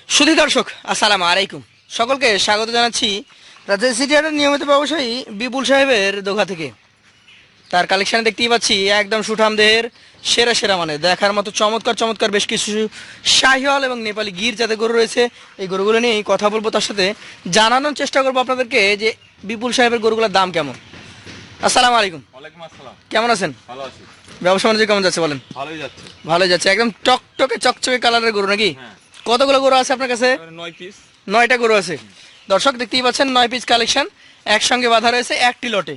সুধী দর্শক আসসালামু আলাইকুম, সকলকে স্বাগত জানাচ্ছি রাজশাহী সিটি হাটের নিয়মিত ব্যবসায়ী বিপুল সাহেবের দোকা থেকে। তার কালেকশানে দেখতেই পাচ্ছি একদম সুঠাম দেহের সেরা সেরা মানে দেখার মতো চমৎকার চমৎকার বেশ কিছু শাহিওয়াল এবং নেপালি গির জাতের গরু রয়েছে। এই গরুগুলো নিয়েই কথা বলবো, তার সাথে জানানোর চেষ্টা করবো আপনাদেরকে যে বিপুল সাহেবের গরুগুলোর দাম কেমন। আসসালামু আলাইকুম। ওয়ালাইকুম আসসালাম। কেমন আছেন? ভালো আছি। ব্যবসা বাণিজ্য কেমন যাচ্ছে বলেন? ভালোই যাচ্ছে। ভালোই যাচ্ছে, একদম টকটকে চকচকে কালারের গরু নাকি? হ্যাঁ। কতগুলো গরু আছে আপনার কাছে? 9 পিস। 9টা গরু আছে। দর্শক দেখতেই পাচ্ছেন 9 পিস কালেকশন একসঙ্গে বাঁধা রয়েছে একটি লটে।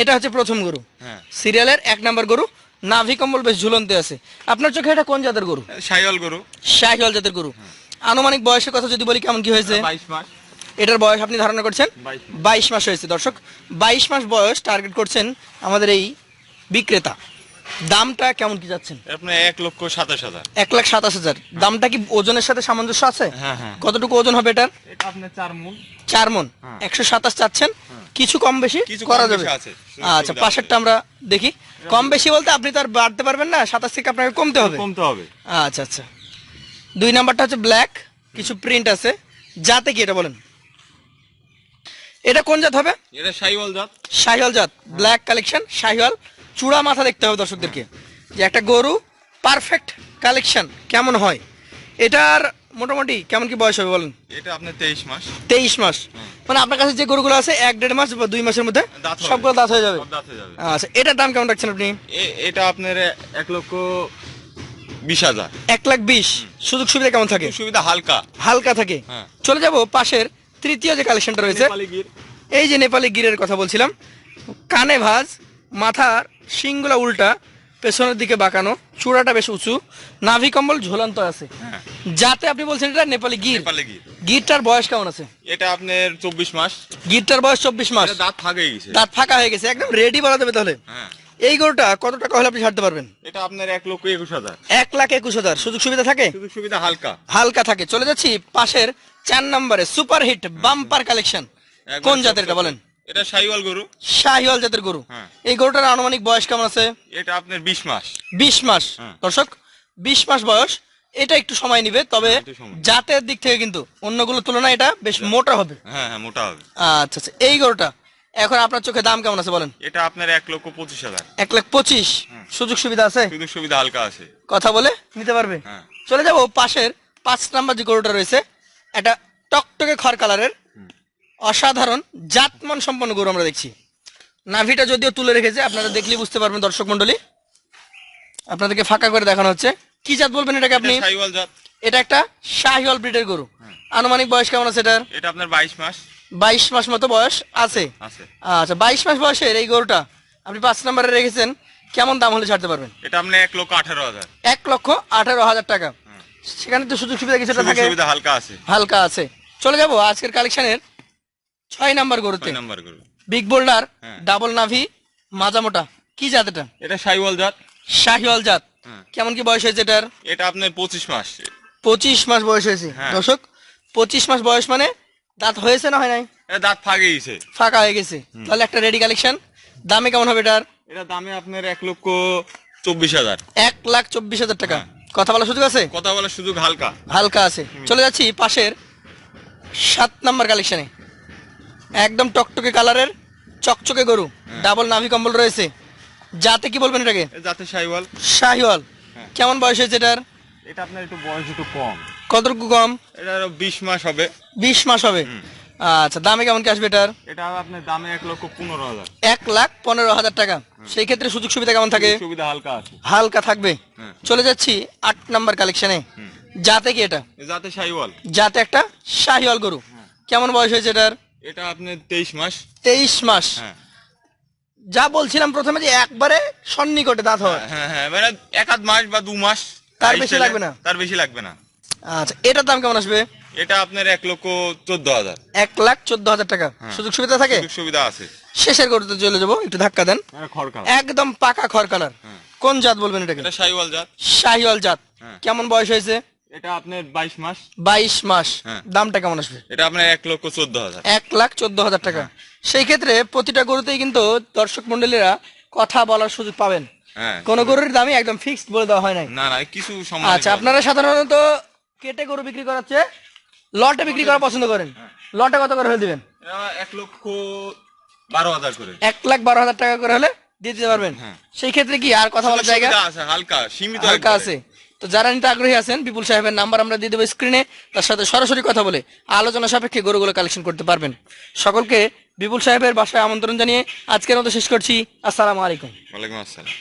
এটা হচ্ছে প্রথম গরু, হ্যাঁ। সিরিয়ালের 1 নম্বর গরু। নাভি কম্বল বেশ ঝুলন্তে আছে। আপনার চোখে এটা কোন জাতের গরু? শাহিওয়াল গরু। শাহিওয়াল জাতের গরু। আনুমানিক বয়সের কথা যদি বলি কেমন কি হয়েছে? 22 মাস। এটার বয়স আপনি ধারণা করছেন 22 মাস হয়েছে। দর্শক 22 মাস বয়স টার্গেট করছেন আমাদের এই বিক্রেতা। দামটা কেমন কি যাচ্ছেন? আপনি 1,27,000। 1,27,000। দামটা কি ওজনের সাথে সামঞ্জস্য আছে? হ্যাঁ হ্যাঁ। কতটুকু ওজন হবে এটার? এটা আপনি 4 মণ। 4 মণ। হ্যাঁ। 127 চাচ্ছেন, কিছু কম বেশি কিছু করা কম যাবে। বেশি আছে। আচ্ছা, পাশেরটা আমরা দেখি। কম বেশি বলতে আপনি তো আর বাড়তে পারবেন না, 27 থেকে আপনাকে কমতে হবে। কমতে হবে। আচ্ছা আচ্ছা। 2 নাম্বারটা হচ্ছে ব্ল্যাক, কিছু প্রিন্ট আছে। জাতে কি এটা বলেন? এটা কোন জাত হবে? এটা শাহিওয়াল জাত। শাহিওয়াল জাত, ব্ল্যাক কালেকশন শাহিওয়াল। চূড়া মাথা দেখতে হবে দর্শকদেরকে যে একটা গরু পারফেক্ট কালেকশন কেমন হয়। এটার মোটামুটি কেমন কি বয়স হবে বলেন? এটা আপনি 23 মাস। 23 মাস। মানে আপনার কাছে যে গরুগুলো আছে 1-1.5 মাস বা 2 মাসের মধ্যে দাঁত হবে। সবগুলো দাঁত হয়ে যাবে। সব দাঁত হয়ে যাবে। আচ্ছা, এটার দাম কেমন রাখছেন আপনি? এটা আপনার 1,20,000। 1,20,000। সুযোগ সুবিধা কেমন থাকে? সুবিধা হালকা। হালকা থাকে। হ্যাঁ। চলে যাব পাশের তৃতীয় যে কালেকশনটা রয়েছে। নেপালি গির। এই যে নেপালি গিরের কথা বলছিলাম, কানে ভাঁজ, মাথার শিংগুলা উল্টা, পেছনের দিকে বাঁকানো, চূড়াটা বেশ উঁচু, নাভি কম্বল ঝুলন্ত আছে। হ্যাঁ। যাতে আপনি বলছেন এটা নেপালি গির। নেপালি গির। গিরটার বয়স কেমন আছে? এটা আপনার 24 মাস। গিরটার বয়স 24 মাস। এটা দাঁত ফাঁকে গেছে। দাঁত ফাঁকা হয়ে গেছে, একদম রেডি বলা যাবে তাহলে। হ্যাঁ। এই গরুটা কত টাকা হলে আপনি ছাড়তে পারবেন? এটা আপনার 1,21,000। 1,21,000। সুযোগ সুবিধা থাকে? সুযোগ সুবিধা হালকা। হালকা থাকে। চলে যাচ্ছি পাশের 4 নম্বরে সুপার হিট বাম্পার কালেকশন। কোন জাতের এটা বলেন? এটা শাহিওয়াল গরু। শাহিওয়াল জাতের গরু। হ্যাঁ। এই গরুটার আনুমানিক বয়স কেমন আছে? এটা আপনার 20 মাস। 20 মাস। হ্যাঁ। দর্শক 20 মাস বয়স। এটা একটু সময় নিবে, তবে একটু সময়। জাতের দিক থেকে কিন্তু অন্যগুলোর তুলনায় এটা বেশ মোটা হবে। হ্যাঁ হ্যাঁ, মোটা হবে। আচ্ছা আচ্ছা। এই গরুটা এখন আপনার চোখে দাম কেমন আছে বলেন? এটা আপনার 1,25,000। 1,25,000। সুযোগ সুবিধা আছে? সুযোগ সুবিধা হালকা আছে। কথা বলে নিতে পারবে। হ্যাঁ। চলে যাব পাশের 5 নাম্বার যে গরুটা রয়েছে, এটা টকটকে খড় কালারের অসাধারণ জাতমান সম্পন্ন গরু আমরা দেখছি। নাভিটা যদিও তুলে রেখেছে, আপনারা দেখলেই বুঝতে পারবেন দর্শক মন্ডলী। আপনাদেরকে ফাঁকা করে দেখানো হচ্ছে। কি জাত বলবেন এটাকে আপনি? এটা শাহিওয়াল জাত। এটা একটা শাহিওয়াল ব্রিডের গরু। আনুমানিক বয়স কেমন আছে এটার? এটা আপনার 22 মাস 22 মাস মতো বয়স আছে। আছে। আচ্ছা, 22 মাস বয়সের এই গরুটা আপনি 5 নম্বরে রেখেছেন, কেমন দাম হলে ছাড়তে পারবেন? এটা আপনার 1,18,000। 1,18,000 টাকা। সেখানে তো সুযোগ সুবিধা কিছুটা সুযোগ থাকে? সুবিধা হালকা আছে। হালকা আছে। চলে যাব আজকের কালেকশনের 6 নাম্বার গরুতে। 6 নাম্বার গরু। বিগ বোল্ডার, হ্যাঁ। ডাবল নাভি, মাজা মোটা। কি জাত এটা? এটা শাহিওয়াল জাত। শাহিওয়াল জাত। হ্যাঁ। কেমন কি বয়স হয়েছে এটার? এটা আপনার 25 মাস। 25 মাস বয়স হয়েছে। হ্যাঁ। দর্শক 25 মাস বয়স মানে দাঁত হয়েছে না হয় নাই? এটা দাঁত ফাঁকে গেছে। ফাঁকা হয়ে গেছে। তাহলে একটা রেডি কালেকশন। দামে কেমন হবে এটার? এটা দামে আপনার 1,24,000। 1,24,000 টাকা। কথা বলার সুযোগ আছে? কথা বলার সুযোগ হালকা। হালকা আছে। চলে যাচ্ছি পাশের 7 নাম্বার কালেকশনে। একদম টকটকে কালারের চকচকে গরু, ডাবল নাভি কম্বল রয়েছে। যাতে কি বলবেন এটাকে? এটা জাতে শাহিওয়াল। শাহিওয়াল। হ্যাঁ। কেমন বয়স হয়েছে এটার? এটা আপনার একটু বয়স একটু কম। কতটুকু কম? এটা আরো 20 মাস হবে। 20 মাস হবে। আচ্ছা, দামে কেমন কি আসবে এটার? এটা আপনার দামে 1,15,000। 1,15,000 টাকা। সেই ক্ষেত্রে সুযোগ সুবিধা কেমন থাকে? সুযোগ সুবিধা হালকা আছে। হালকা থাকবে। হ্যাঁ। চলে যাচ্ছি 8 নাম্বার কালেকশনে। যাতে কি এটা? জাতে শাহিওয়াল। যাতে একটা শাহিওয়াল গরু। কেমন বয়স হয়েছে এটার? এটা আপনার 23 মাস। 23 মাস। হ্যাঁ যা বলছিলাম প্রথমে যে একবারে সন্নিকটে দাঁত হয়। হ্যাঁ হ্যাঁ, মানে 1 মাস বা 2 মাস। তার বেশি লাগবে না? তার বেশি লাগবে না। আচ্ছা, এটার দাম কেমন আসবে? এটা আপনার 1,14,000। 1,14,000 টাকা। সুযোগ সুবিধা থাকে? সুযোগ সুবিধা আছে। শেষের গরুতে চলে যাবো, একটু ধাক্কা দেন। খড়কা। একদম পাকা খড় কালার। কোন জাত বলবেন এটাকে? এটা শাহিওয়াল জাত। শাহিওয়াল জাত। হ্যাঁ। কেমন বয়স হয়েছে? এটা আপনার 22 মাস। 22 মাস। হ্যাঁ। দামটা কেমন আসবে? এটা আপনার 1,14,000। 1,14,000 টাকা। সেই ক্ষেত্রে প্রতিটা গরুতেই কিন্তু দর্শক মন্ডলীরা কথা বলার সুযোগ পাবেন। হ্যাঁ, কোন গরুর দামই একদম ফিক্সড বলে দেওয়া হয় নাই। না না কিছু সম্মান। আচ্ছা, আপনারা সাধারণত কেটে গরু বিক্রি করাচ্ছে লটে বিক্রি করা পছন্দ করেন, লটে কত করে হলে দিবেন? এটা 1,12,000 করে। 1,12,000 টাকা করে হলে দিয়ে দিতে পারবেন। হ্যাঁ। সেই ক্ষেত্রে কি আর কথা বলার জায়গা সুবিধা আছে, হালকা সীমিত হালকা একবারে। আছে? তো যারা নিতে আগ্রহী আছেন, বিপুল সাহেবের নাম্বার আমরা দিয়ে দেবো স্ক্রিনে, তার সাথে সরাসরি কথা বলে আলোচনা সাপেক্ষে গরুগুলো কালেকশন করতে পারবেন। সকলকে বিপুল সাহেবের বাসায় আমন্ত্রণ জানিয়ে আজকের মতো শেষ করছি। আসসালামু আলাইকুম। ওয়ালাইকুম আসসালাম।